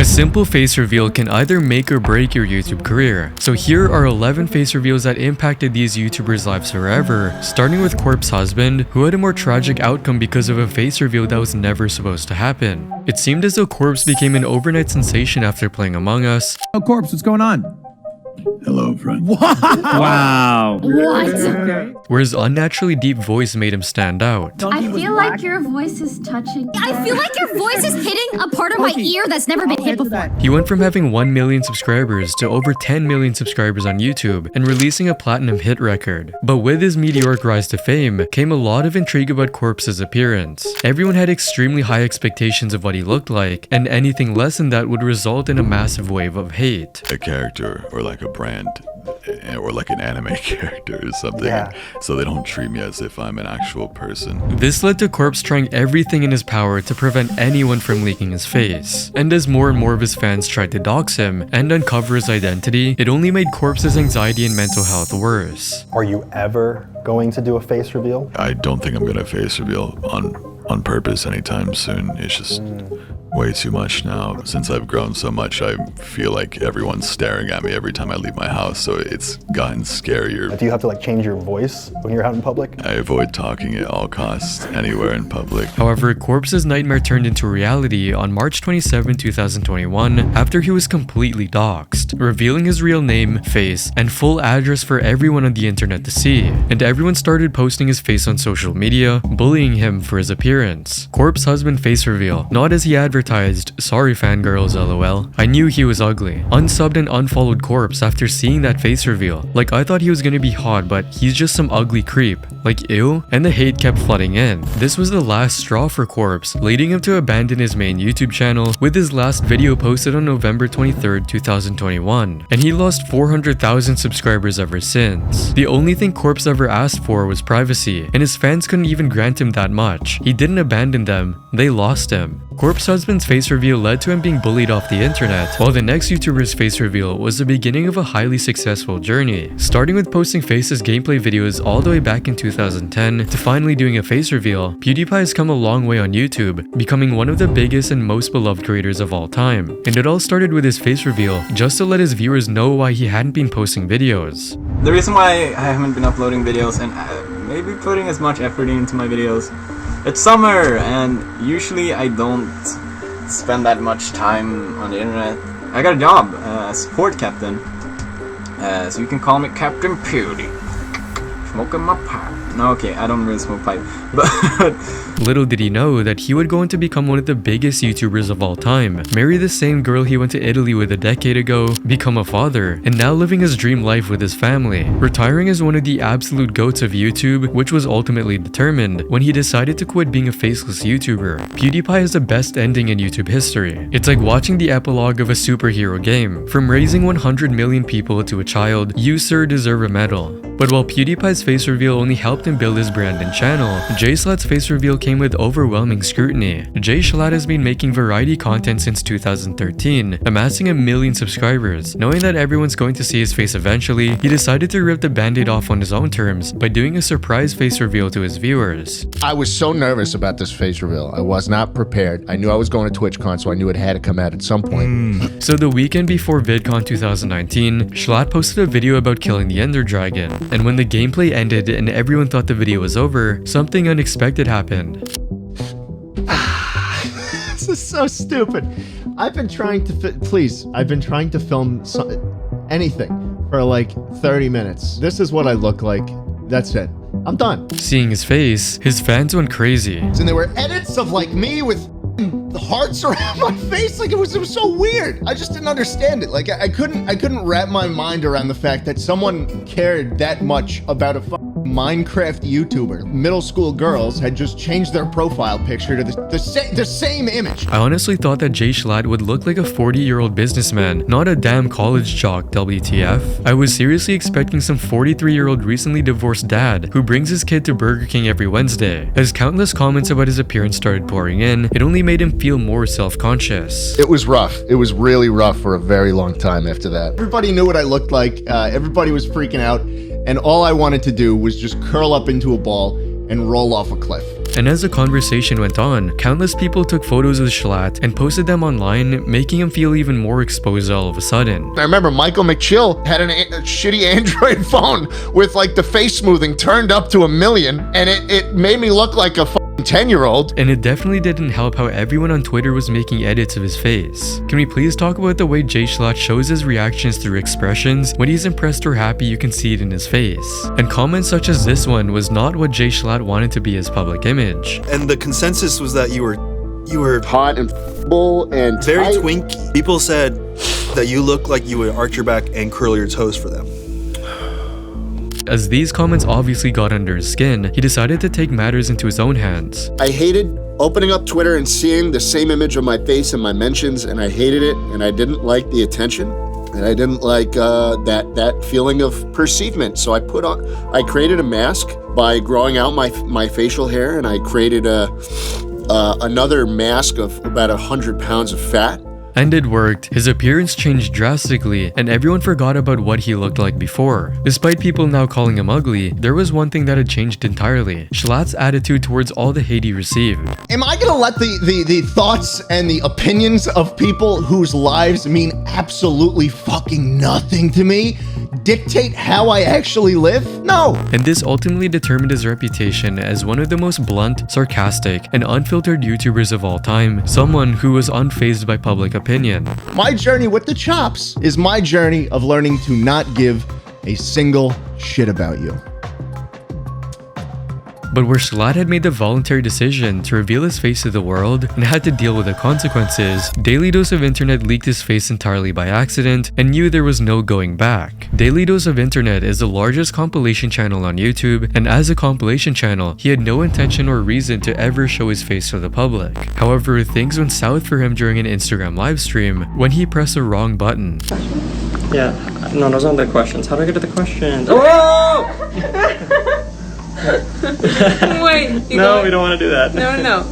A simple face reveal can either make or break your YouTube career. So here are 11 face reveals that impacted these YouTubers' lives forever, starting with Corp's husband, who had a more tragic outcome because of a face reveal that was never supposed to happen. It seemed as though Corpse became an overnight sensation after playing Among Us. Oh, Corpse, what's going on? Hello, friend. Wow. What? Where his unnaturally deep voice made him stand out. I feel like your voice is touching. I feel like your voice is hitting a part of my ear that's never been hit before. He went from having 1 million subscribers to over 10 million subscribers on YouTube and releasing a platinum hit record. But with his meteoric rise to fame came a lot of intrigue about Corpse's appearance. Everyone had extremely high expectations of what he looked like, and anything less than that would result in a massive wave of hate. A character or like a brand or like an anime character or something, so they don't treat me as if I'm an actual person. This led to Corpse trying everything in his power to prevent anyone from leaking his face. And as more and more of his fans tried to dox him and uncover his identity, it only made Corpse's anxiety and mental health worse. Are you ever going to do a face reveal? I don't think I'm gonna face reveal on purpose anytime soon. It's just way too much now. Since I've grown so much, I feel like everyone's staring at me every time I leave my house, so it's gotten scarier. Do you have to like change your voice when you're out in public? I avoid talking at all costs anywhere in public. However, Corpse's nightmare turned into reality on March 27, 2021, after he was completely doxxed, revealing his real name, face, and full address for everyone on the internet to see. And everyone started posting his face on social media, bullying him for his appearance. Corp's husband face reveal, not as he advertised, sorry fangirls lol. I knew he was ugly. Unsubbed and unfollowed Corpse after seeing that face reveal. Like, I thought he was gonna be hot, but he's just some ugly creep. Like, ew? And the hate kept flooding in. This was the last straw for Corpse, leading him to abandon his main YouTube channel, with his last video posted on November 23rd, 2021. And he lost 400,000 subscribers ever since. The only thing Corpse ever asked for was privacy, and his fans couldn't even grant him that much. He didn't abandon them, they lost him. Corp's husband's face reveal led to him being bullied off the internet, while the next YouTuber's face reveal was the beginning of a highly successful journey, starting with posting Face's gameplay videos all the way back in 2010 to finally doing a face reveal. PewDiePie has come a long way on YouTube, becoming one of the biggest and most beloved creators of all time. And it all started with his face reveal, just to let his viewers know why he hadn't been posting videos. The reason why I haven't been uploading videos and maybe putting as much effort into my videos, it's summer and usually I don't spend that much time on the internet. I got a job as support captain, so you can call me Captain Pewdie. Smoking my pipe. No, okay, I don't really smoke pipe, but little did he know that he would go on to become one of the biggest YouTubers of all time, marry the same girl he went to Italy with a decade ago, become a father, and now living his dream life with his family, retiring as one of the absolute goats of YouTube, which was ultimately determined when he decided to quit being a faceless YouTuber. PewDiePie has the best ending in YouTube history. It's like watching the epilogue of a superhero game. From raising 100 million people to a child, you sir deserve a medal. But while PewDiePie's face reveal only helped him build his brand and channel, JSchlatt's face reveal came with overwhelming scrutiny. JSchlatt has been making variety content since 2013, amassing 1 million subscribers. Knowing that everyone's going to see his face eventually, he decided to rip the band-aid off on his own terms by doing a surprise face reveal to his viewers. I was so nervous about this face reveal. I was not prepared. I knew I was going to TwitchCon, so I knew it had to come out at some point. So the weekend before VidCon 2019, Schlatt posted a video about killing the Ender Dragon. And when the gameplay ended and everyone thought the video was over, something unexpected happened. This is so stupid. I've been trying to film anything for like 30 minutes. This is what I look like. That's it. I'm done. Seeing his face, his fans went crazy. And there were edits of like me with hearts around my face. Like it was so weird. I just didn't understand it. Like I couldn't wrap my mind around the fact that someone cared that much about a Minecraft YouTuber. Middle school girls had just changed their profile picture to the same image. I honestly thought that JSchlatt would look like a 40-year-old businessman, not a damn college jock, WTF. I was seriously expecting some 43-year-old recently divorced dad who brings his kid to Burger King every Wednesday. As countless comments about his appearance started pouring in, it only made him feel more self-conscious. It was rough. It was really rough for a very long time after that. Everybody knew what I looked like. Everybody was freaking out. And all I wanted to do was just curl up into a ball and roll off a cliff. And as the conversation went on, countless people took photos of JSchlatt and posted them online, making him feel even more exposed all of a sudden. I remember Michael McChill had a shitty Android phone with like the face smoothing turned up to 1,000,000, and it made me look like a 10-year-old. And it definitely didn't help how everyone on Twitter was making edits of his face. Can we please talk about the way JSchlatt shows his reactions through expressions? When he's impressed or happy, you can see it in his face. And comments such as this one was not what JSchlatt wanted to be his public image. And the consensus was that you were Hot and bull and very tight. twinky. People said that you look like you would arch your back and curl your toes for them. As these comments obviously got under his skin, he decided to take matters into his own hands. I hated opening up Twitter and seeing the same image of my face in my mentions, and I hated it, and I didn't like the attention, and I didn't like that feeling of perceivement. So I created a mask by growing out my facial hair, and I created another mask of about 100 pounds of fat. And it worked. His appearance changed drastically, and everyone forgot about what he looked like before. Despite people now calling him ugly, there was one thing that had changed entirely: JSchlatt's attitude towards all the hate he received. Am I gonna let the thoughts and the opinions of people whose lives mean absolutely fucking nothing to me dictate how I actually live? No. And this ultimately determined his reputation as one of the most blunt, sarcastic, and unfiltered YouTubers of all time, someone who was unfazed by public opinion. My journey with the chops is my journey of learning to not give a single shit about you. But where JSchlatt had made the voluntary decision to reveal his face to the world and had to deal with the consequences, Daily Dose of Internet leaked his face entirely by accident and knew there was no going back. Daily Dose of Internet is the largest compilation channel on YouTube, and as a compilation channel, he had no intention or reason to ever show his face to the public. However, things went south for him during an Instagram livestream when he pressed the wrong button. Yeah, no, those aren't the questions. How do I get to the questions? Oh! Wait. No, we don't want to do that. No.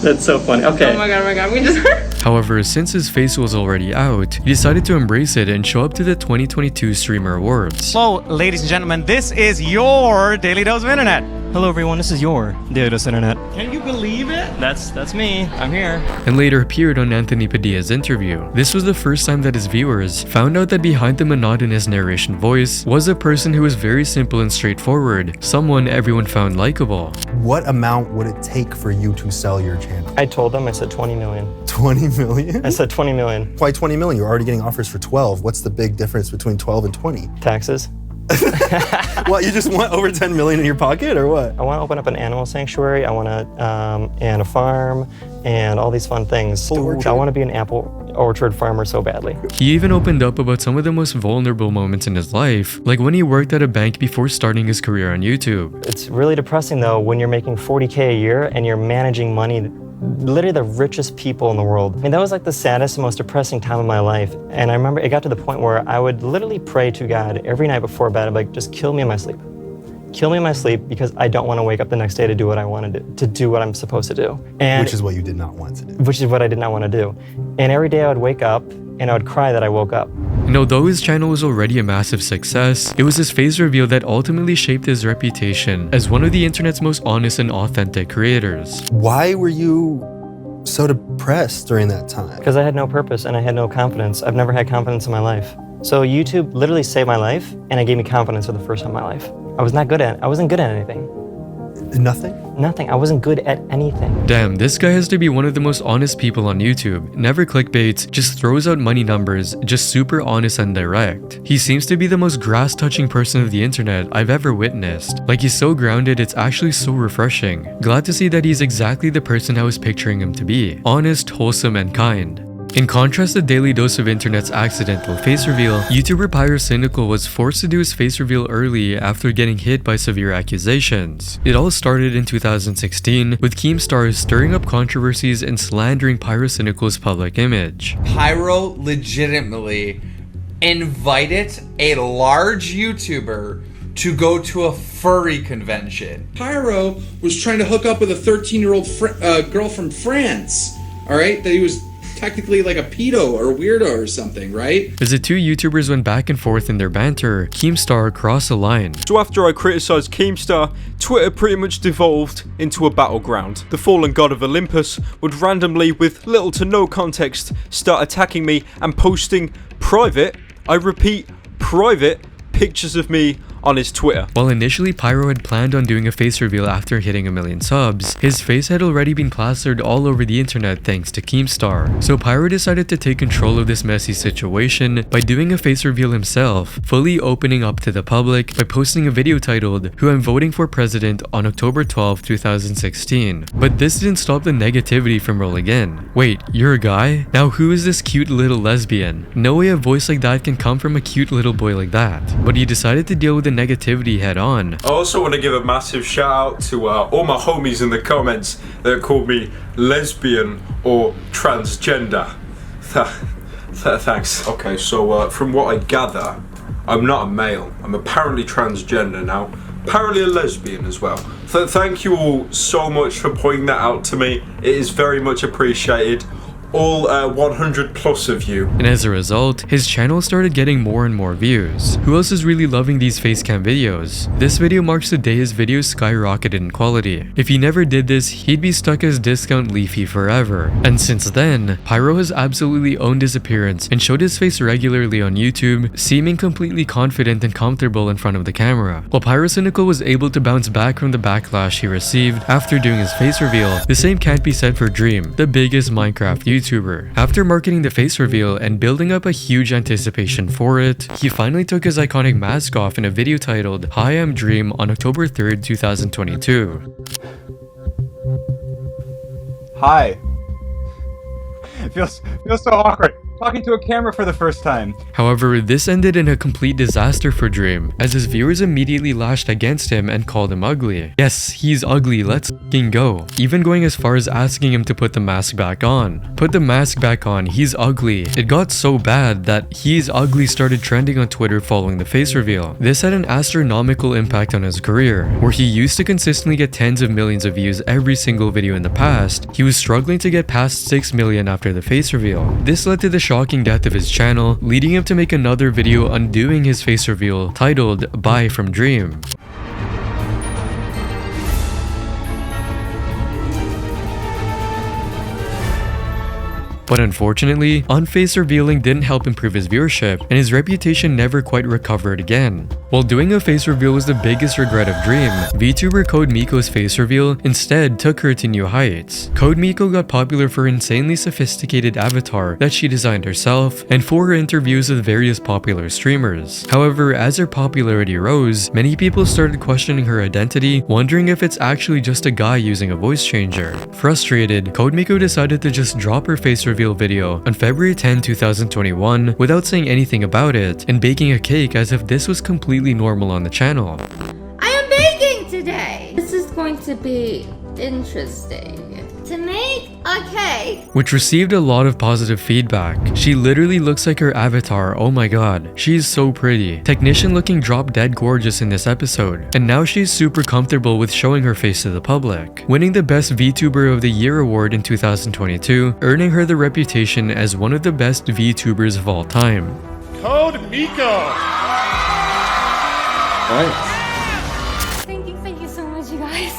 That's so funny. Okay. Oh my god. We just. However, since his face was already out, he decided to embrace it and show up to the 2022 Streamer Awards. So, ladies and gentlemen, this is your Daily Dose of Internet. Hello, everyone. This is your Daily Dose Internet. Can you believe it? That's me. I'm here. And later appeared on Anthony Padilla's interview. This was the first time that his viewers found out that behind the monotonous narration voice was a person who was very simple and straightforward, someone everyone found likable. What amount would it take for you to sell your channel? I told them, I said 20 million. 20 million? I said 20 million. Why 20 million? You're already getting offers for 12. What's the big difference between 12 and 20? Taxes. What, you just want over 10 million in your pocket or what? I want to open up an animal sanctuary. I want to, and a farm and all these fun things. I want to be an apple orchard farmer so badly. He even opened up about some of the most vulnerable moments in his life, like when he worked at a bank before starting his career on YouTube. It's really depressing though when you're making 40K a year and you're managing money, literally the richest people in the world. I mean, that was like the saddest and most depressing time of my life. And I remember it got to the point where I would literally pray to God every night before bed. I'd be like, just kill me in my sleep. Kill me in my sleep because I don't want to wake up the next day to do what I want to do what I'm supposed to do. And which is what you did not want to do. Which is what I did not want to do. And every day I would wake up and I would cry that I woke up. And although his channel was already a massive success, it was his face reveal that ultimately shaped his reputation as one of the internet's most honest and authentic creators. Why were you so depressed during that time? Because I had no purpose and I had no confidence. I've never had confidence in my life. So YouTube literally saved my life and it gave me confidence for the first time in my life. I wasn't good at anything. Nothing? Nothing. I wasn't good at anything. Damn, this guy has to be one of the most honest people on YouTube. Never clickbaits, just throws out money numbers, just super honest and direct. He seems to be the most grass-touching person of the internet I've ever witnessed. Like, he's so grounded, it's actually so refreshing. Glad to see that he's exactly the person I was picturing him to be. Honest, wholesome, and kind. In contrast to Daily Dose of Internet's accidental face reveal, YouTuber Pyrocynical was forced to do his face reveal early after getting hit by severe accusations. It all started in 2016, with Keemstar stirring up controversies and slandering Pyrocynical's public image. Pyro legitimately invited a large YouTuber to go to a furry convention. Pyro was trying to hook up with a 13-year-old girl from France, all right, that he was technically like a pedo or a weirdo or something, right? As the two YouTubers went back and forth in their banter, Keemstar crossed the line. So after I criticised Keemstar, Twitter pretty much devolved into a battleground. The fallen god of Olympus would randomly, with little to no context, start attacking me and posting private, I repeat, private pictures of me on his Twitter. While initially Pyro had planned on doing a face reveal after hitting 1 million subs, his face had already been plastered all over the internet thanks to Keemstar. So Pyro decided to take control of this messy situation by doing a face reveal himself, fully opening up to the public by posting a video titled "Who I'm Voting for President" on October 12, 2016. But this didn't stop the negativity from rolling in. Wait, you're a guy? Now who is this cute little lesbian? No way a voice like that can come from a cute little boy like that. But he decided to deal with the negativity head on. I also want to give a massive shout out to all my homies in the comments that called me lesbian or transgender. Thanks. Okay, so from what I gather, I'm not a male. I'm apparently transgender now. Apparently a lesbian as well. So thank you all so much for pointing that out to me. It is very much appreciated. All 100 plus of you. And as a result, his channel started getting more and more views. Who else is really loving these facecam videos? This video marks the day his videos skyrocketed in quality. If he never did this, he'd be stuck as Discount Leafy forever. And since then, Pyro has absolutely owned his appearance and showed his face regularly on YouTube, seeming completely confident and comfortable in front of the camera. While Pyrocynical was able to bounce back from the backlash he received after doing his face reveal, the same can't be said for Dream, the biggest Minecraft YouTuber. After marketing the face reveal and building up a huge anticipation for it, he finally took his iconic mask off in a video titled "Hi, I'm Dream" on October 3rd, 2022. Hi. It feels so awkward. Talking to a camera for the first time. However, this ended in a complete disaster for Dream, as his viewers immediately lashed against him and called him ugly. Yes, he's ugly, let's f***ing go. Even going as far as asking him to put the mask back on. Put the mask back on, he's ugly. It got so bad that "he's ugly" started trending on Twitter following the face reveal. This had an astronomical impact on his career, where he used to consistently get tens of millions of views every single video in the past. He was struggling to get past 6 million after the face reveal. This led to the shocking death of his channel, leading him to make another video undoing his face reveal titled "Bye from Dream." But unfortunately, on-face revealing didn't help improve his viewership, and his reputation never quite recovered again. While doing a face reveal was the biggest regret of Dream, VTuber Code Miko's face reveal instead took her to new heights. Code Miko got popular for her insanely sophisticated avatar that she designed herself, and for her interviews with various popular streamers. However, as her popularity rose, many people started questioning her identity, wondering if it's actually just a guy using a voice changer. Frustrated, Code Miko decided to just drop her face reveal video on February 10, 2021 without saying anything about it and baking a cake as if this was completely normal on the channel. I am baking today! This is going to be interesting. To make a cake, which received a lot of positive feedback. She literally looks like her avatar, oh my god. She's so pretty. Technician looking drop dead gorgeous in this episode. And now she's super comfortable with showing her face to the public, winning the Best VTuber of the Year award in 2022, earning her the reputation as one of the best VTubers of all time. Code Miko! Thank you so much, you guys.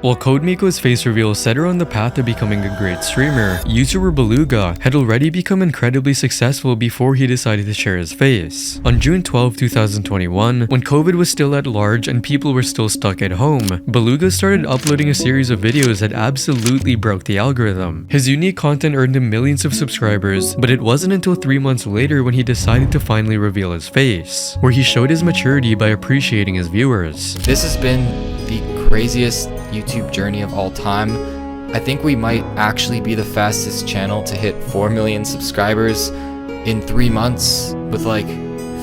While Code Miko's face reveal set her on the path to becoming a great streamer, YouTuber Beluga had already become incredibly successful before he decided to share his face. On June 12, 2021, when COVID was still at large and people were still stuck at home, Beluga started uploading a series of videos that absolutely broke the algorithm. His unique content earned him millions of subscribers, but it wasn't until 3 months later when he decided to finally reveal his face, where he showed his maturity by appreciating his viewers. This has been the craziest YouTube journey of all time. I think we might actually be the fastest channel to hit 4 million subscribers in 3 months with like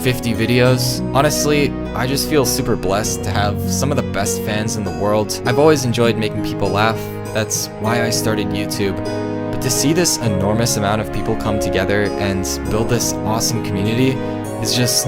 50 videos. Honestly, I just feel super blessed to have some of the best fans in the world. I've always enjoyed making people laugh. That's why I started YouTube. But to see this enormous amount of people come together and build this awesome community is just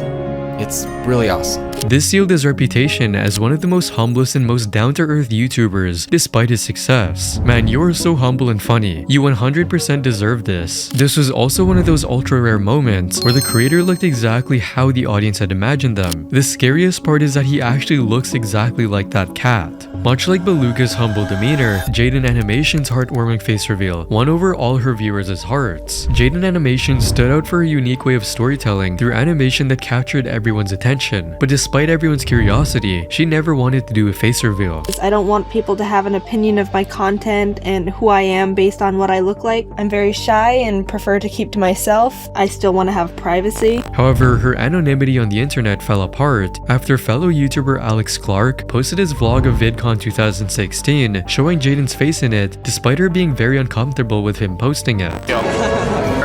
It's really awesome. This sealed his reputation as one of the most humblest and most down-to-earth YouTubers despite his success. Man, you're so humble and funny. You 100% deserve this. This was also one of those ultra-rare moments where the creator looked exactly how the audience had imagined them. The scariest part is that he actually looks exactly like that cat. Much like Beluga's humble demeanor, Jaiden Animations' heartwarming face reveal won over all her viewers' hearts. Jaiden Animations stood out for a unique way of storytelling through animation that captured everyone's attention. But despite everyone's curiosity, she never wanted to do a face reveal. I don't want people to have an opinion of my content and who I am based on what I look like. I'm very shy and prefer to keep to myself. I still want to have privacy. However, her anonymity on the internet fell apart after fellow YouTuber Alex Clark posted his vlog of VidCon 2016 showing Jaiden's face in it despite her being very uncomfortable with him posting it.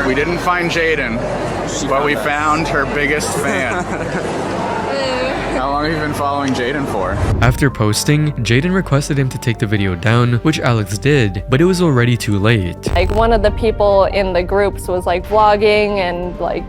We didn't find Jaiden, but we found her biggest fan. How long have you been following Jaiden for? After posting, Jaiden requested him to take the video down, which Alex did, but it was already too late. Like one of the people in the groups was like vlogging and like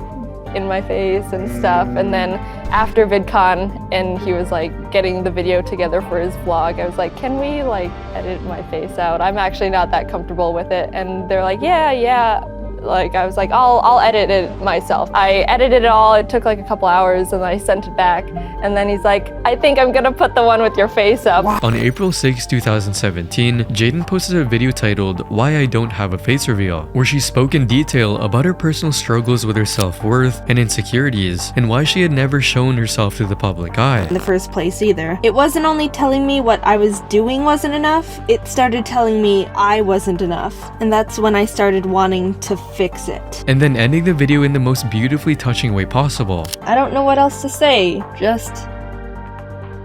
in my face and stuff, and then after VidCon and he was like getting the video together for his vlog, I was like, can we like edit my face out? I'm actually not that comfortable with it. And they're like, yeah. Like I was like, I'll edit it myself. I edited it all. It took like a couple hours and I sent it back. And then he's like, I think I'm gonna put the one with your face up. On April 6, 2017, Jaiden posted a video titled Why I Don't Have a Face Reveal, where she spoke in detail about her personal struggles with her self-worth and insecurities, and why she had never shown herself to the public eye. In the first place either. It wasn't only telling me what I was doing wasn't enough, it started telling me I wasn't enough. And that's when I started wanting to fix it. And then ending the video in the most beautifully touching way possible. I don't know what else to say, just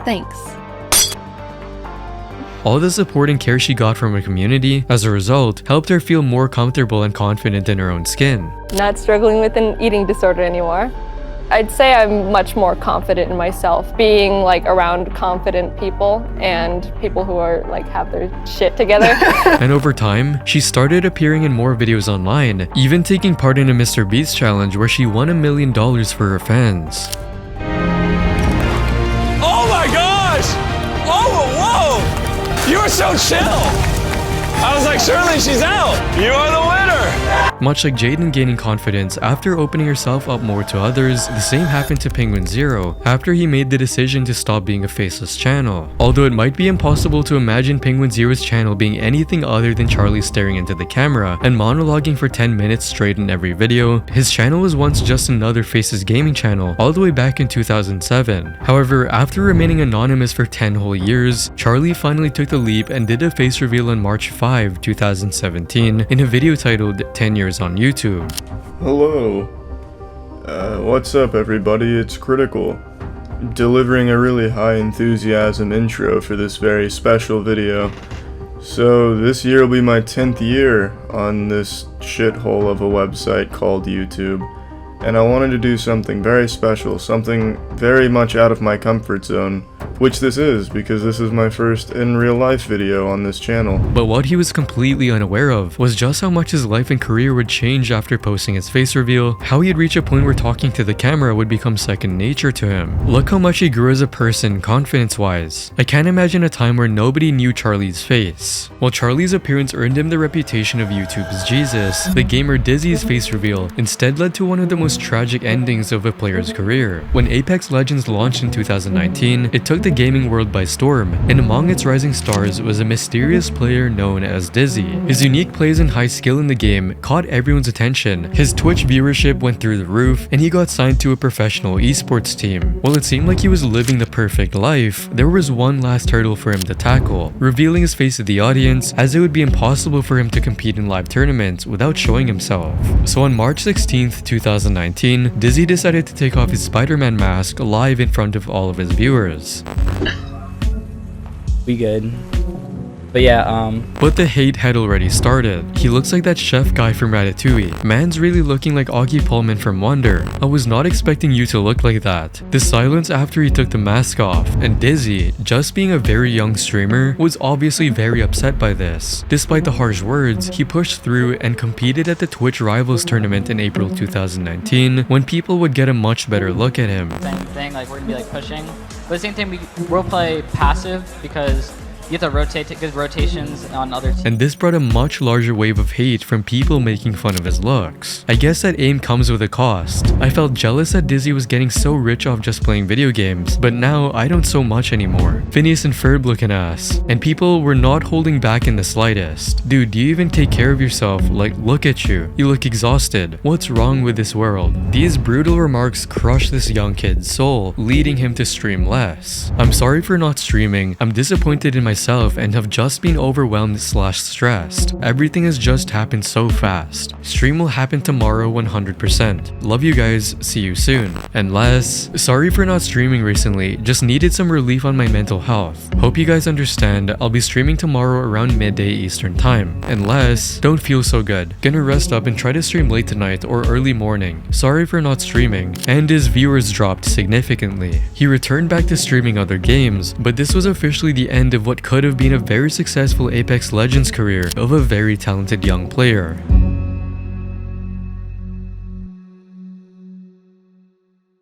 thanks. All the support and care she got from her community, as a result, helped her feel more comfortable and confident in her own skin. Not struggling with an eating disorder anymore. I'd say I'm much more confident in myself, being like around confident people and people who are like have their shit together. And over time, she started appearing in more videos online, even taking part in a Mr. Beast challenge where she won $1 million for her fans. Oh my gosh! Oh, whoa! You are so chill! I was like, surely she's out! You are the winner! Much like Jaiden gaining confidence after opening herself up more to others, the same happened to Penguinz0 after he made the decision to stop being a faceless channel. Although it might be impossible to imagine Penguinz0's channel being anything other than Charlie staring into the camera and monologuing for 10 minutes straight in every video, his channel was once just another faceless gaming channel all the way back in 2007. However, after remaining anonymous for 10 whole years, Charlie finally took the leap and did a face reveal on March 5, 2017 in a video titled 10 Years on YouTube. Hello. What's up everybody, it's Critical. Delivering a really high enthusiasm intro for this very special video. So this year will be my 10th year on this shithole of a website called YouTube. And I wanted to do something very special, something very much out of my comfort zone, which this is, because this is my first in real life video on this channel. But what he was completely unaware of was just how much his life and career would change after posting his face reveal, how he'd reach a point where talking to the camera would become second nature to him. Look how much he grew as a person, confidence-wise. I can't imagine a time where nobody knew Charlie's face. While Charlie's appearance earned him the reputation of YouTube's Jesus, the gamer Dizzy's face reveal instead led to one of the most tragic endings of a player's career. When Apex Legends launched in 2019, it took the gaming world by storm, and among its rising stars was a mysterious player known as Dizzy. His unique plays and high skill in the game caught everyone's attention. His Twitch viewership went through the roof, and he got signed to a professional esports team. While it seemed like he was living the perfect life, there was one last hurdle for him to tackle, revealing his face to the audience, as it would be impossible for him to compete in live tournaments without showing himself. So on March 16th, 2019, Dizzy decided to take off his Spider-Man mask live in front of all of his viewers. We good. But yeah, But the hate had already started. He looks like that chef guy from Ratatouille. Man's really looking like Augie Pullman from Wonder. I was not expecting you to look like that. The silence after he took the mask off, and Dizzy, just being a very young streamer, was obviously very upset by this. Despite the harsh words, he pushed through and competed at the Twitch Rivals tournament in April 2019, when people would get a much better look at him. same thing, like we're gonna be like pushing. But at the same time, we'll play passive because you have to rotate to good rotations on other teams. And this brought a much larger wave of hate from people making fun of his looks. I guess that aim comes with a cost. I felt jealous that Dizzy was getting so rich off just playing video games, but now I don't so much anymore. Phineas and Ferb looking ass. And people were not holding back in the slightest. Dude, do you even take care of yourself? Like, look at you. You look exhausted. What's wrong with this world? These brutal remarks crushed this young kid's soul, leading him to stream less. I'm sorry for not streaming. I'm disappointed in myself and have just been overwhelmed/stressed. Everything has just happened so fast. Stream will happen tomorrow 100%. Love you guys, see you soon. And Les, sorry for not streaming recently, just needed some relief on my mental health. Hope you guys understand, I'll be streaming tomorrow around midday Eastern time. And Les, don't feel so good. Gonna rest up and try to stream late tonight or early morning. Sorry for not streaming. And his viewers dropped significantly. He returned back to streaming other games, but this was officially the end of what could have been a very successful Apex Legends career of a very talented young player.